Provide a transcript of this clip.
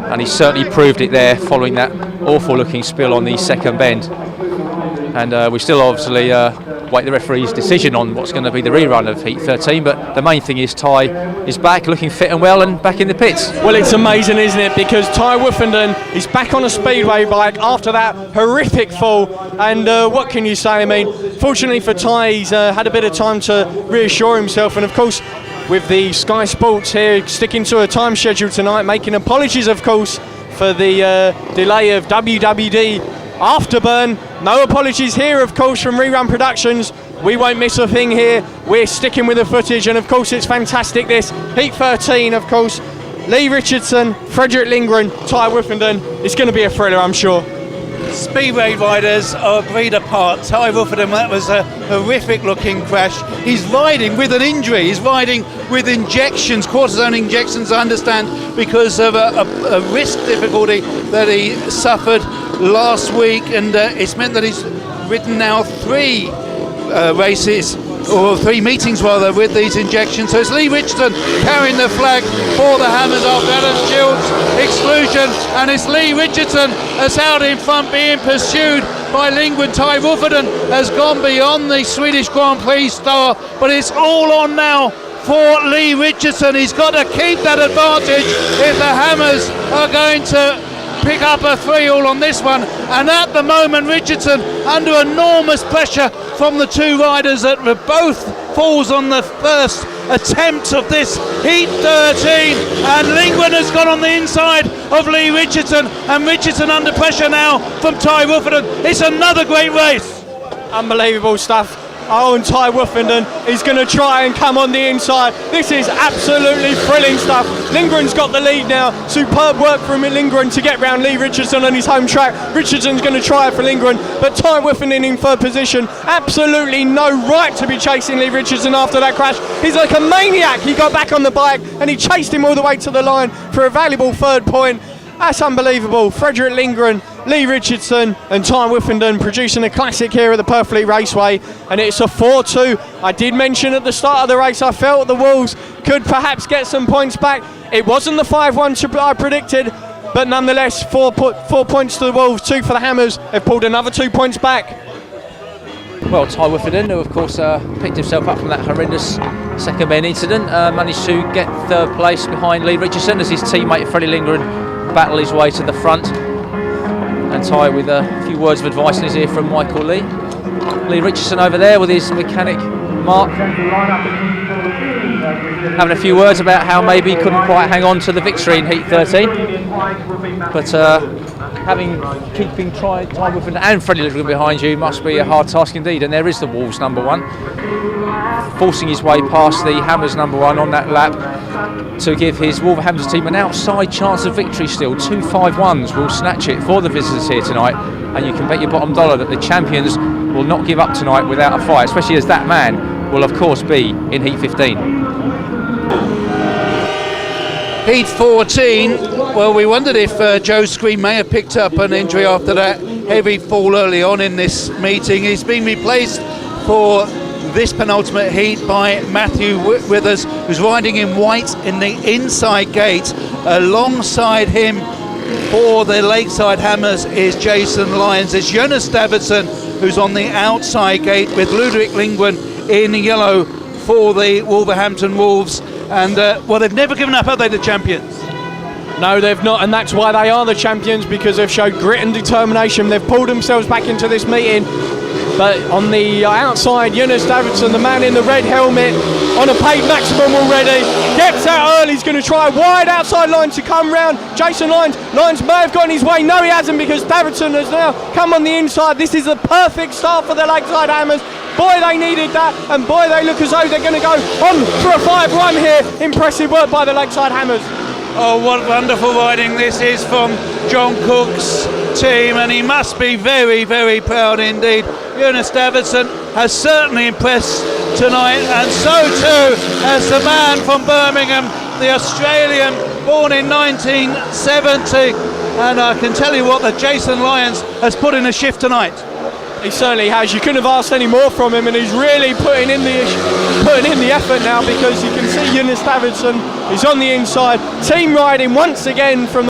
and he certainly proved it there following that awful looking spill on the second bend. And we still obviously wait the referee's decision on what's going to be the rerun of Heat 13, but the main thing is Ty is back looking fit and well and back in the pits. Well, it's amazing, isn't it, because Ty Wolverhampton is back on a speedway bike after that horrific fall, and what can you say? I mean, fortunately for Ty, he's had a bit of time to reassure himself, and of course with the Sky Sports here sticking to a time schedule tonight, making apologies of course for the delay of WWD Afterburn. No apologies here of course from Rerun Productions. We won't miss a thing here. We're sticking with the footage, and of course it's fantastic this. Heat 13 of course. Lee Richardson, Frederick Lindgren, Ty Wolverhampton. It's going to be a thriller, I'm sure. Speedway riders are a breed apart. Ty Wolverhampton, that was a horrific looking crash. He's riding with an injury. He's riding with injections, cortisone injections, I understand, because of a wrist difficulty that he suffered last week, and it's meant that he's ridden now 3 races, or 3 meetings rather, with these injections. So it's Lee Richardson carrying the flag for the Hammers after Adam Shield's exclusion, and it's Lee Richardson that's out in front being pursued by Lindgren. Ty Wolverhampton has gone beyond the Swedish Grand Prix star, but it's all on now for Lee Richardson. He's got to keep that advantage if the Hammers are going to pick up a 3-all on this one, and at the moment Richardson under enormous pressure from the 2 riders that were both falls on the first attempt of this Heat 13, and Lindgren has gone on the inside of Lee Richardson, and Richardson under pressure now from Ty Wolverhampton. It's another great race. Unbelievable stuff. Oh, and Ty Wolverhampton is going to try and come on the inside. This is absolutely thrilling stuff. Lindgren's got the lead now. Superb work from Lindgren to get round Lee Richardson on his home track. Richardson's going to try it for Lindgren, but Ty Wolverhampton in 3rd position. Absolutely no right to be chasing Lee Richardson after that crash. He's like a maniac. He got back on the bike and he chased him all the way to the line for a valuable 3rd point. That's unbelievable. Frederick Lindgren, Lee Richardson and Ty Wolverhampton producing a classic here at the Purfleet Raceway, and it's a 4-2. I did mention at the start of the race I felt the Wolves could perhaps get some points back. It wasn't the 5-1 I predicted, but nonetheless 4 points to the Wolves, 2 for the Hammers. They've pulled another 2 points back. Well, Ty Wolverhampton, who of course picked himself up from that horrendous second bend incident, managed to get 3rd place behind Lee Richardson as his teammate Freddie Lindgren battle his way to the front, and Ty with a few words of advice in his ear from Michael Lee. Lee Richardson over there with his mechanic Mark, having a few words about how maybe he couldn't quite hang on to the victory in Heat 13, but keeping Ty Wolverhampton and Freddie Lindgren behind you must be a hard task indeed. And there is the Wolves number 1 forcing his way past the Hammers number 1 on that lap to give his Wolverhampton team an outside chance of victory still. 2 5-1s will snatch it for the visitors here tonight, and you can bet your bottom dollar that the champions will not give up tonight without a fight, especially as that man will of course be in Heat 15. Heat 14, well, we wondered if Joe Screen may have picked up an injury after that heavy fall early on in this meeting. He's been replaced for this penultimate heat by Matthew Withers, who's riding in white in the inside gate. Alongside him for the Lakeside Hammers is Jason Lyons. It's Jonas Davidson who's on the outside gate with Ludwig Lindgren in yellow for the Wolverhampton Wolves. And well, they've never given up, have they, the champions? No, they've not, and that's why they are the champions, because they've showed grit and determination. They've pulled themselves back into this meeting. But on the outside, Jonas Davidson, the man in the red helmet, on a paid maximum already, gets out early. He's going to try a wide outside line to come round Jason Lyons. Lyons may have gone his way. No, he hasn't, because Davidson has now come on the inside. This is a perfect start for the Lakeside Hammers. Boy, they needed that, and boy, they look as though they're going to go on for a 5-1 here. Impressive work by the Lakeside Hammers. Oh, what wonderful riding this is from John Cook's team, and he must be very, very proud indeed. Jonas Davidson has certainly impressed tonight, and so too has the man from Birmingham, the Australian, born in 1970. And I can tell you what, that Jason Lyons has put in a shift tonight. He certainly has. You couldn't have asked any more from him, and he's really putting in the effort now, because you can see Jonas Davidson is on the inside. Team riding once again from